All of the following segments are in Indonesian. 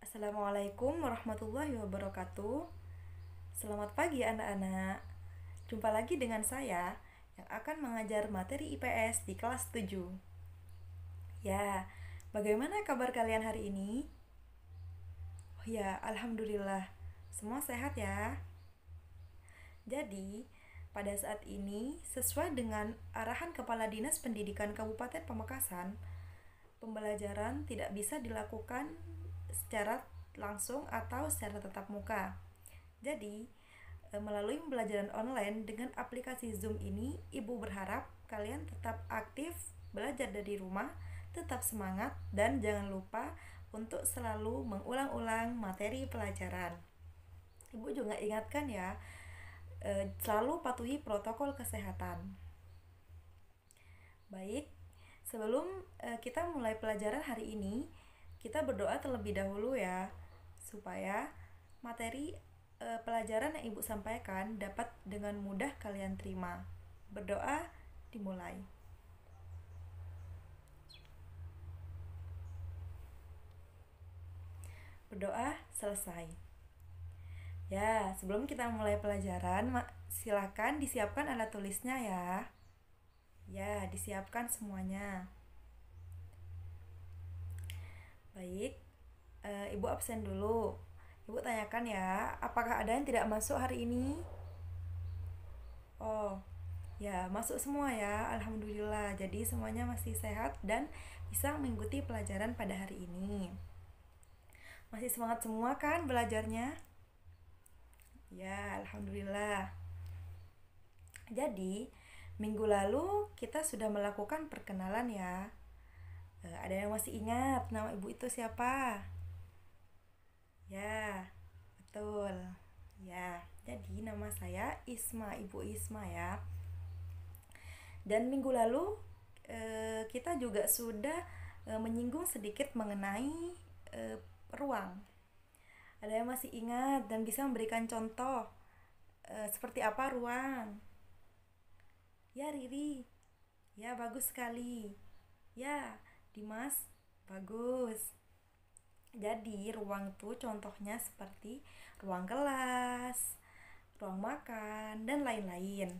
Assalamualaikum warahmatullahi wabarakatuh. Selamat pagi anak-anak. Jumpa lagi dengan saya yang akan mengajar materi IPS di kelas 7. Ya, bagaimana kabar kalian hari ini? Oh ya, alhamdulillah. Semua sehat ya. Jadi, pada saat ini sesuai dengan arahan Kepala Dinas Pendidikan Kabupaten Pamekasan, pembelajaran tidak bisa dilakukan secara langsung atau secara tatap muka. Jadi, melalui pembelajaran online dengan aplikasi Zoom ini, Ibu berharap kalian tetap aktif belajar dari rumah, tetap semangat, dan jangan lupa untuk selalu mengulang-ulang materi pelajaran. Ibu juga ingatkan ya, selalu patuhi protokol kesehatan. Baik, sebelum kita mulai pelajaran hari ini, kita berdoa terlebih dahulu ya, supaya materi pelajaran yang Ibu sampaikan dapat dengan mudah kalian terima. Berdoa dimulai. Berdoa selesai. Ya, sebelum kita mulai pelajaran, silakan disiapkan alat tulisnya ya. Ya, disiapkan semuanya. Baik, Ibu absen dulu. Ibu tanyakan ya, apakah ada yang tidak masuk hari ini? Oh, ya, masuk semua ya, alhamdulillah. Jadi semuanya masih sehat dan bisa mengikuti pelajaran pada hari ini. Masih semangat semua kan belajarnya? Ya, alhamdulillah. Jadi, minggu lalu kita sudah melakukan perkenalan ya. Ada yang masih ingat nama ibu itu siapa? Ya, betul. Ya, jadi nama saya Isma, Ibu Isma ya. Dan minggu lalu kita juga sudah menyinggung sedikit mengenai ruang. Ada yang masih ingat dan bisa memberikan contoh seperti apa ruang? Ya, Riri. Ya, bagus sekali. Ya, Dimas, bagus. Jadi, ruang itu contohnya seperti ruang kelas, ruang makan, dan lain-lain.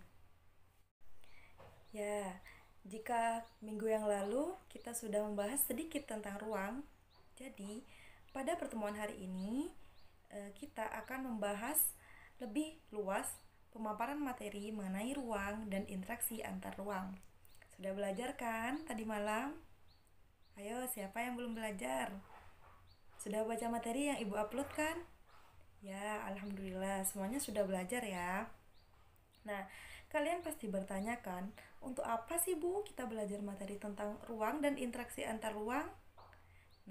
Ya, jika minggu yang lalu kita sudah membahas sedikit tentang ruang, jadi pada pertemuan hari ini kita akan membahas lebih luas pemaparan materi mengenai ruang dan interaksi antar ruang. Sudah belajar kan tadi malam? Ayo, siapa yang belum belajar? Sudah baca materi yang Ibu upload kan? Ya, alhamdulillah semuanya sudah belajar ya. Nah, kalian pasti bertanya kan, untuk apa sih Bu kita belajar materi tentang ruang dan interaksi antar ruang?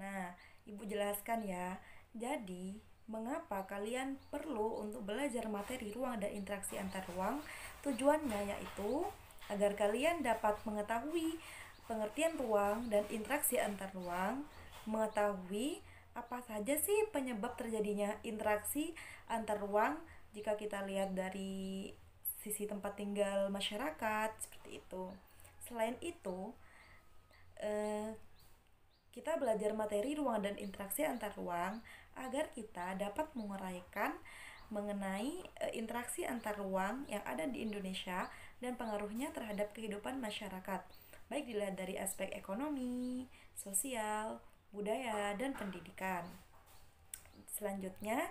Nah, Ibu jelaskan ya. Jadi, mengapa kalian perlu untuk belajar materi ruang dan interaksi antar ruang? Tujuannya yaitu agar kalian dapat mengetahui pengertian ruang dan interaksi antar ruang, mengetahui apa saja sih penyebab terjadinya interaksi antar ruang jika kita lihat dari sisi tempat tinggal masyarakat seperti itu. Selain itu, kita belajar materi ruang dan interaksi antar ruang agar kita dapat menguraikan mengenai interaksi antar ruang yang ada di Indonesia dan pengaruhnya terhadap kehidupan masyarakat, baik dilihat dari aspek ekonomi, sosial, budaya, dan pendidikan. Selanjutnya,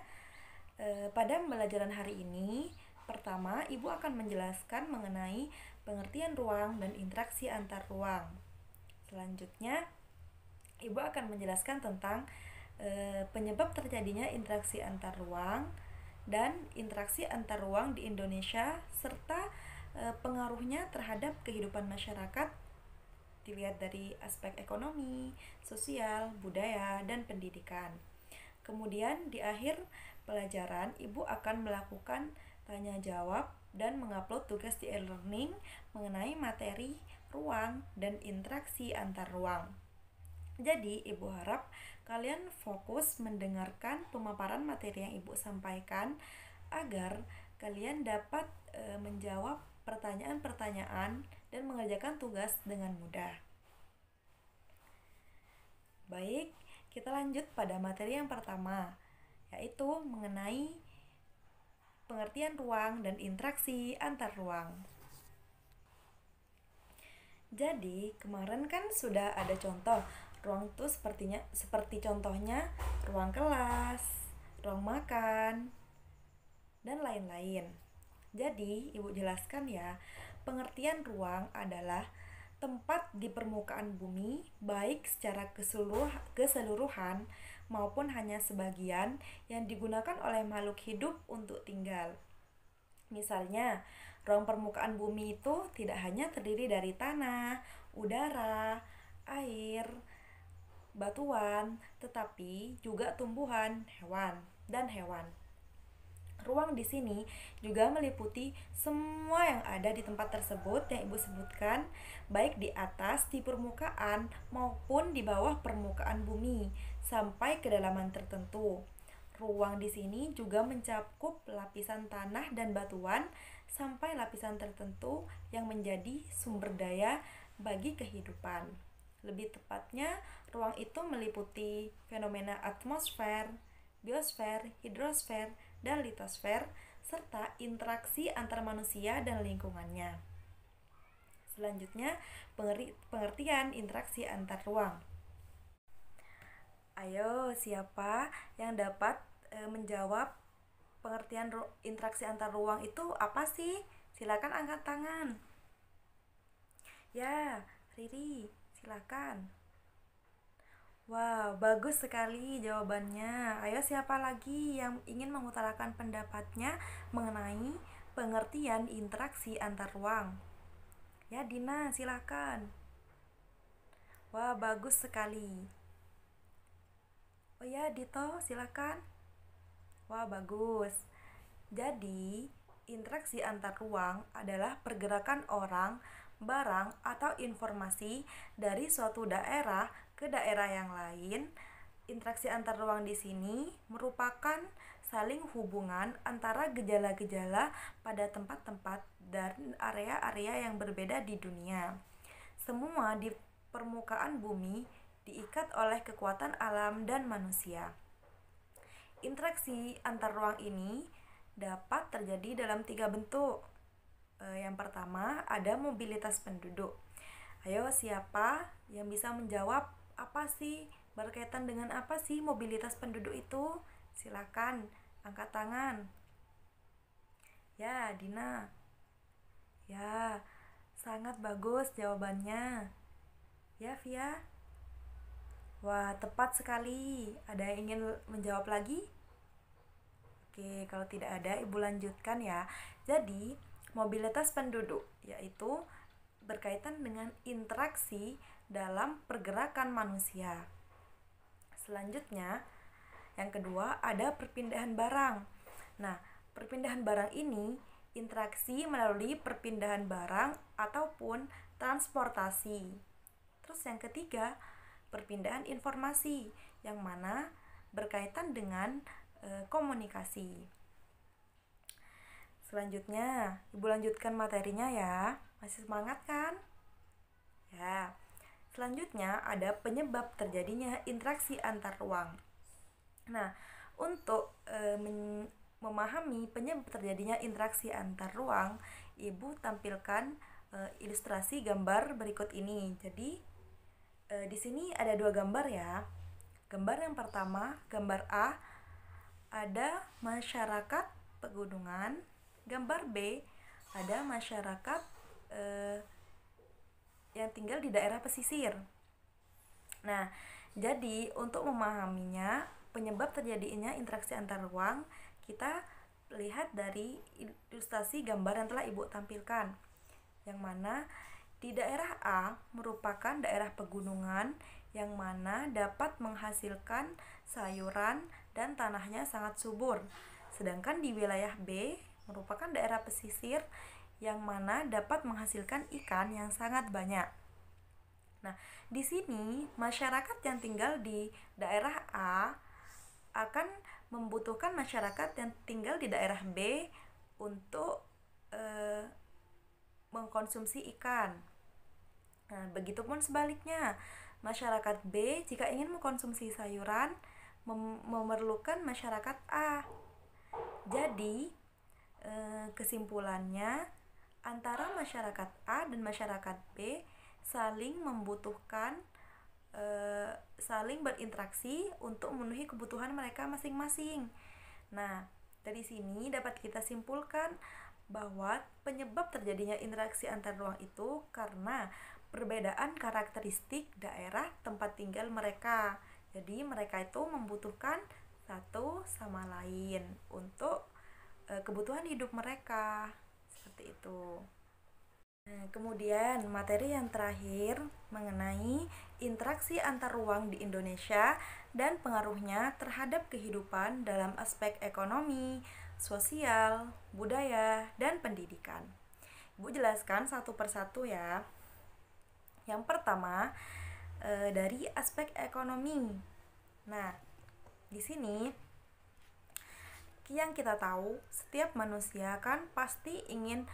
pada pembelajaran hari ini, pertama, Ibu akan menjelaskan mengenai pengertian ruang dan interaksi antar ruang. Selanjutnya, Ibu akan menjelaskan tentang penyebab terjadinya interaksi antar ruang dan interaksi antar ruang di Indonesia serta pengaruhnya terhadap kehidupan masyarakat dilihat dari aspek ekonomi, sosial, budaya, dan pendidikan. Kemudian di akhir pelajaran, Ibu akan melakukan tanya jawab dan mengupload tugas di e-learning mengenai materi ruang dan interaksi antar ruang. Jadi, Ibu harap kalian fokus mendengarkan pemaparan materi yang Ibu sampaikan agar kalian dapat menjawab pertanyaan-pertanyaan dan mengerjakan tugas dengan mudah. Baik, Kita lanjut pada materi yang pertama, yaitu mengenai pengertian ruang dan interaksi antar ruang. Jadi, kemarin kan sudah ada contoh ruang itu seperti contohnya ruang kelas, ruang makan, dan lain-lain. Jadi, Ibu jelaskan ya, pengertian ruang adalah tempat di permukaan bumi, baik secara keseluruhan maupun hanya sebagian yang digunakan oleh makhluk hidup untuk tinggal. Misalnya, ruang permukaan bumi itu tidak hanya terdiri dari tanah, udara, air, batuan, tetapi juga tumbuhan, hewan. Ruang di sini juga meliputi semua yang ada di tempat tersebut yang Ibu sebutkan, baik di atas di permukaan maupun di bawah permukaan bumi sampai kedalaman tertentu. Ruang di sini juga mencakup lapisan tanah dan batuan sampai lapisan tertentu yang menjadi sumber daya bagi kehidupan. Lebih tepatnya, ruang itu meliputi fenomena atmosfer, biosfer, hidrosfer, dan litosfer, serta interaksi antar manusia dan lingkungannya. Selanjutnya, pengertian interaksi antar ruang. Ayo, siapa yang dapat menjawab pengertian interaksi antar ruang itu apa sih? Silakan angkat tangan. Ya, Riri, silakan. Wow, bagus sekali jawabannya. Ayo, siapa lagi yang ingin mengutarakan pendapatnya mengenai pengertian interaksi antar ruang? Ya, Dina, silakan. Wah, bagus sekali. Oh ya, Dito, silakan. Wah, bagus. Jadi, interaksi antar ruang adalah pergerakan orang, barang, atau informasi dari suatu daerah ke daerah yang lain. Interaksi antar ruang di sini merupakan saling hubungan antara gejala-gejala pada tempat-tempat dan area-area yang berbeda di dunia. Semua di permukaan bumi diikat oleh kekuatan alam dan manusia. Interaksi antar ruang ini dapat terjadi dalam 3 bentuk. Yang pertama, ada mobilitas penduduk. Ayo, siapa yang bisa menjawab apa sih, berkaitan dengan apa sih mobilitas penduduk itu? Silakan angkat tangan. Ya, Dina. Ya, sangat bagus jawabannya. Ya, Via. Wah, tepat sekali. Ada yang ingin menjawab lagi? Oke, kalau tidak ada, Ibu lanjutkan ya. Jadi, mobilitas penduduk yaitu berkaitan dengan interaksi dalam pergerakan manusia. Selanjutnya, yang kedua ada perpindahan barang. Nah, perpindahan barang ini interaksi melalui perpindahan barang ataupun transportasi. Terus yang ketiga, perpindahan informasi yang mana berkaitan dengan komunikasi. Selanjutnya, Ibu lanjutkan materinya ya. Masih semangat kan? Ya. Selanjutnya ada penyebab terjadinya interaksi antar ruang. Nah, untuk memahami penyebab terjadinya interaksi antar ruang, Ibu tampilkan ilustrasi gambar berikut ini. Jadi, di sini ada 2 gambar ya. Gambar yang pertama, gambar A, ada masyarakat pegunungan. Gambar B, ada masyarakat yang tinggal di daerah pesisir. Nah, jadi untuk memahaminya penyebab terjadinya interaksi antar ruang, kita lihat dari ilustrasi gambar yang telah Ibu tampilkan. Yang mana di daerah A merupakan daerah pegunungan yang mana dapat menghasilkan sayuran dan tanahnya sangat subur. Sedangkan di wilayah B merupakan daerah pesisir yang mana dapat menghasilkan ikan yang sangat banyak. Nah, di sini masyarakat yang tinggal di daerah A akan membutuhkan masyarakat yang tinggal di daerah B untuk mengkonsumsi ikan. Nah, begitupun sebaliknya, Masyarakat B jika ingin mengkonsumsi sayuran memerlukan masyarakat A. Jadi, kesimpulannya antara masyarakat A dan masyarakat B saling membutuhkan, saling berinteraksi untuk memenuhi kebutuhan mereka masing-masing. Nah, dari sini dapat kita simpulkan bahwa penyebab terjadinya interaksi antar ruang itu karena perbedaan karakteristik daerah tempat tinggal mereka. Jadi mereka itu membutuhkan satu sama lain untuk kebutuhan hidup mereka. Seperti itu. Kemudian materi yang terakhir mengenai interaksi antar ruang di Indonesia dan pengaruhnya terhadap kehidupan dalam aspek ekonomi, sosial, budaya, dan pendidikan. Ibu jelaskan satu persatu ya. Yang pertama, dari aspek ekonomi. Nah, di sini yang kita tahu, setiap manusia kan pasti ingin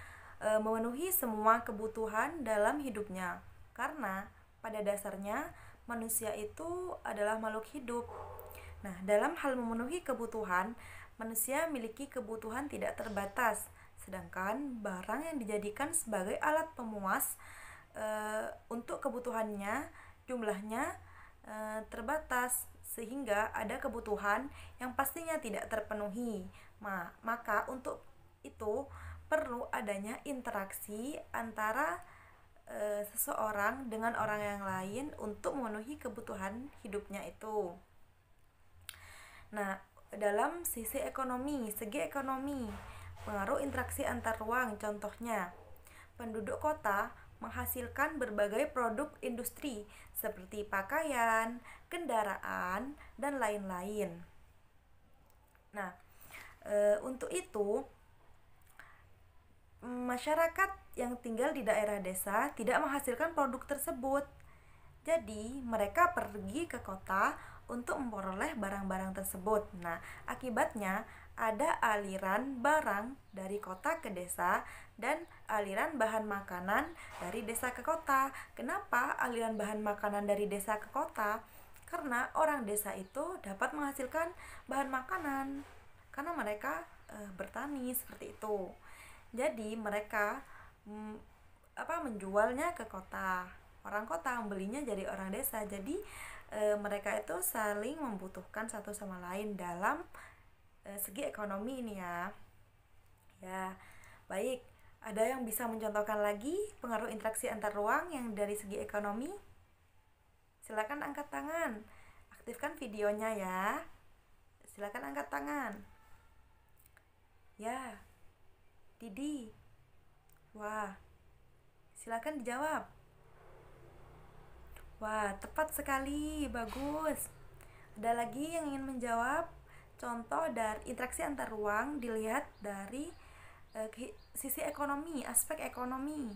memenuhi semua kebutuhan dalam hidupnya. Karena pada dasarnya manusia itu adalah makhluk hidup. Nah, dalam hal memenuhi kebutuhan, manusia memiliki kebutuhan tidak terbatas. Sedangkan barang yang dijadikan sebagai alat pemuas untuk kebutuhannya jumlahnya terbatas, sehingga ada kebutuhan yang pastinya tidak terpenuhi. Maka untuk itu perlu adanya interaksi antara seseorang dengan orang yang lain untuk memenuhi kebutuhan hidupnya itu. Nah, dalam segi ekonomi, pengaruh interaksi antar ruang, contohnya penduduk kota menghasilkan berbagai produk industri seperti pakaian, kendaraan, dan lain-lain. Nah, untuk itu masyarakat yang tinggal di daerah desa tidak menghasilkan produk tersebut. Jadi, mereka pergi ke kota untuk memperoleh barang-barang tersebut. Nah, akibatnya ada aliran barang dari kota ke desa dan aliran bahan makanan dari desa ke kota. Kenapa aliran bahan makanan dari desa ke kota? Karena orang desa itu dapat menghasilkan bahan makanan karena mereka bertani seperti itu. Jadi mereka menjualnya ke kota. Orang kota membelinya jadi orang desa. Jadi mereka itu saling membutuhkan satu sama lain dalam segi ekonomi ini ya. Ya, baik. Ada yang bisa mencontohkan lagi pengaruh interaksi antar ruang yang dari segi ekonomi? Silakan angkat tangan. Aktifkan videonya ya. Silakan angkat tangan. Ya. Didi. Wah. Silakan dijawab. Wah, tepat sekali. Bagus. Ada lagi yang ingin menjawab? Contoh dari interaksi antar ruang dilihat dari sisi ekonomi, aspek ekonomi.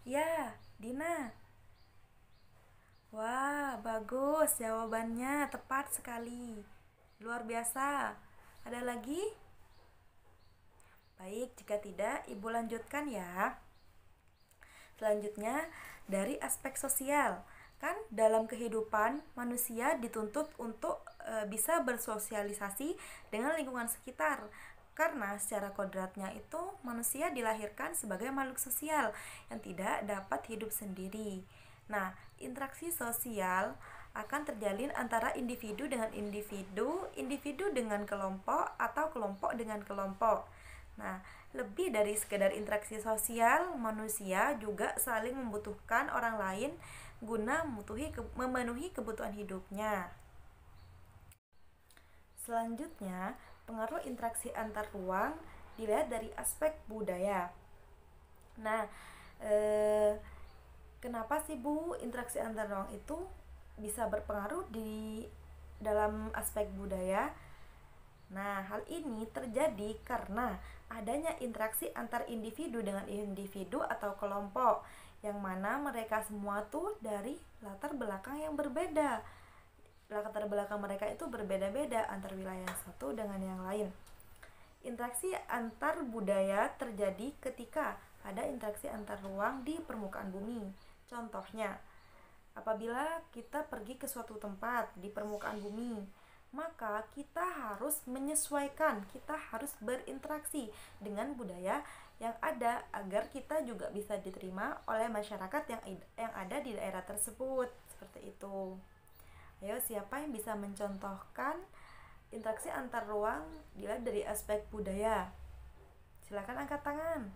Ya, Dina. Wah, bagus jawabannya, tepat sekali. Luar biasa. Ada lagi? Baik, jika tidak, Ibu lanjutkan ya. Selanjutnya, dari aspek sosial. Kan dalam kehidupan manusia dituntut untuk bisa bersosialisasi dengan lingkungan sekitar. Karena secara kodratnya itu manusia dilahirkan sebagai makhluk sosial yang tidak dapat hidup sendiri. Nah, interaksi sosial akan terjalin antara individu dengan individu, individu dengan kelompok, atau kelompok dengan kelompok. Nah, lebih dari sekedar interaksi sosial, manusia juga saling membutuhkan orang lain guna memenuhi kebutuhan hidupnya. Selanjutnya, pengaruh interaksi antar ruang dilihat dari aspek budaya. Nah, kenapa sih Bu interaksi antar ruang itu bisa berpengaruh di dalam aspek budaya? Nah, hal ini terjadi karena adanya interaksi antar individu dengan individu atau kelompok, yang mana mereka semua tuh dari latar belakang yang berbeda. Latar belakang mereka itu berbeda-beda antar wilayah satu dengan yang lain. Interaksi antar budaya terjadi ketika ada interaksi antar ruang di permukaan bumi. Contohnya, Apabila kita pergi ke suatu tempat di permukaan bumi, maka kita harus menyesuaikan, kita harus berinteraksi dengan budaya yang ada agar kita juga bisa diterima oleh masyarakat yang ada di daerah tersebut. Seperti itu. Ayo, siapa yang bisa mencontohkan interaksi antar ruang dilihat dari aspek budaya? Silakan angkat tangan.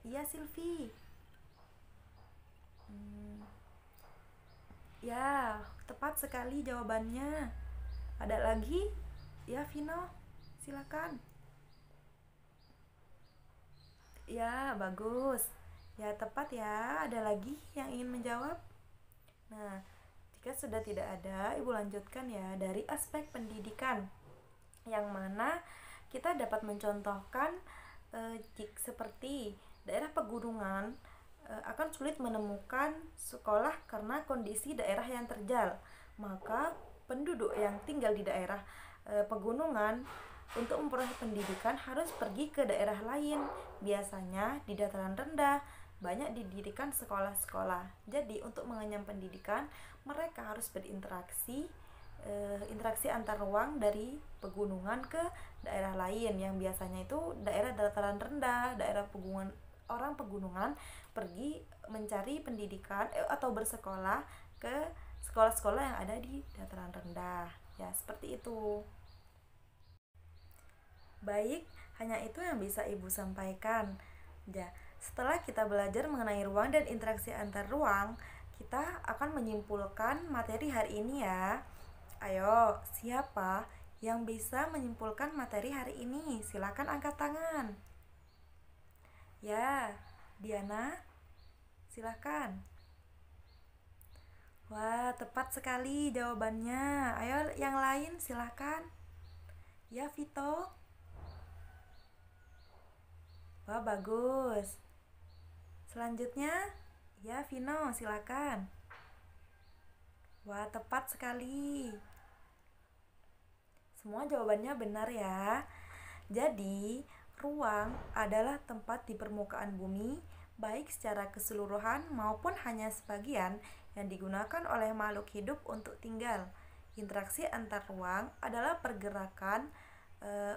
Iya, Silvi. Ya, tepat sekali jawabannya. Ada lagi? Ya, Vino. Silakan. Ya, bagus. Ya, tepat ya. Ada lagi yang ingin menjawab? Nah, jika sudah tidak ada, Ibu lanjutkan ya dari aspek pendidikan. Yang mana kita dapat mencontohkan seperti daerah pegunungan akan sulit menemukan sekolah karena kondisi daerah yang terjal. Maka penduduk yang tinggal di daerah pegunungan untuk memperoleh pendidikan harus pergi ke daerah lain. Biasanya di dataran rendah banyak didirikan sekolah-sekolah. Jadi untuk mengenyam pendidikan mereka harus berinteraksi interaksi antar ruang dari pegunungan ke daerah lain yang biasanya itu daerah dataran rendah, daerah pegunungan. Orang pegunungan pergi mencari pendidikan atau bersekolah ke sekolah-sekolah yang ada di dataran rendah. Ya, seperti itu. Baik, hanya itu yang bisa Ibu sampaikan. Ya, setelah kita belajar mengenai ruang dan interaksi antar ruang, kita akan menyimpulkan materi hari ini ya. Ayo, siapa yang bisa menyimpulkan materi hari ini? Silakan angkat tangan. Ya, Diana, silakan. Wah, tepat sekali jawabannya. Ayo, yang lain silakan. Ya, Vito. Wah, bagus. Selanjutnya, ya, Vino, silakan. Wah, tepat sekali. Semua jawabannya benar ya. Jadi, ruang adalah tempat di permukaan bumi, baik secara keseluruhan maupun hanya sebagian yang digunakan oleh makhluk hidup untuk tinggal. Interaksi antar ruang adalah pergerakan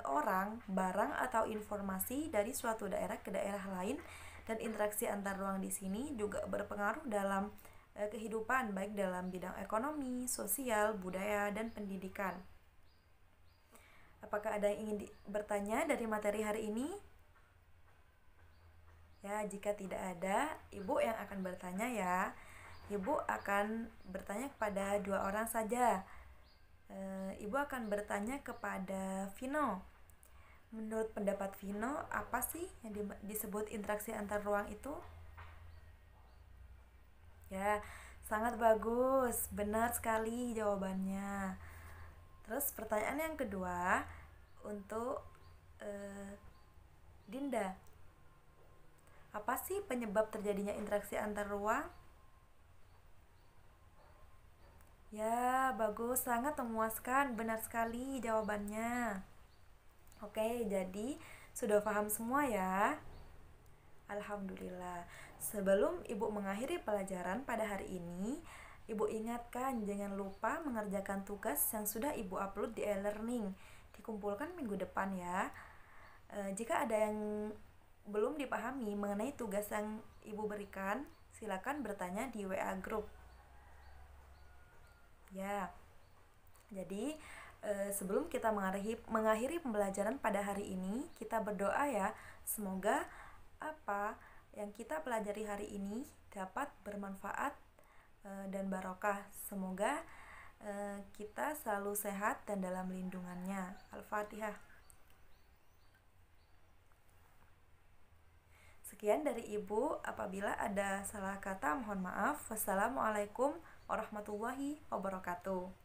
orang, barang atau informasi dari suatu daerah ke daerah lain, dan interaksi antar ruang di sini juga berpengaruh dalam kehidupan baik dalam bidang ekonomi, sosial, budaya, dan pendidikan. Apakah ada yang ingin bertanya dari materi hari ini? Ya, jika tidak ada, Ibu yang akan bertanya ya. Ibu akan bertanya kepada 2 orang saja. Ibu akan bertanya kepada Vino. Menurut pendapat Vino, apa sih yang disebut interaksi antar ruang itu? Ya, sangat bagus. Benar sekali jawabannya. Terus pertanyaan yang kedua untuk Dinda. Apa sih penyebab terjadinya interaksi antar ruang? Ya, bagus, sangat memuaskan. Benar sekali jawabannya. Oke, jadi sudah paham semua ya? Alhamdulillah. Sebelum Ibu mengakhiri pelajaran pada hari ini, Ibu ingatkan jangan lupa mengerjakan tugas yang sudah Ibu upload di e-learning. Dikumpulkan minggu depan ya. Jika ada yang belum dipahami mengenai tugas yang Ibu berikan, silakan bertanya di WA group. Ya. Jadi sebelum kita mengakhiri pembelajaran pada hari ini, kita berdoa ya, semoga apa yang kita pelajari hari ini dapat bermanfaat dan barokah. Semoga kita selalu sehat dan dalam lindungannya. Al-Fatihah. Sekian dari Ibu. Apabila ada salah kata, mohon maaf. Wassalamualaikum warahmatullahi wabarakatuh.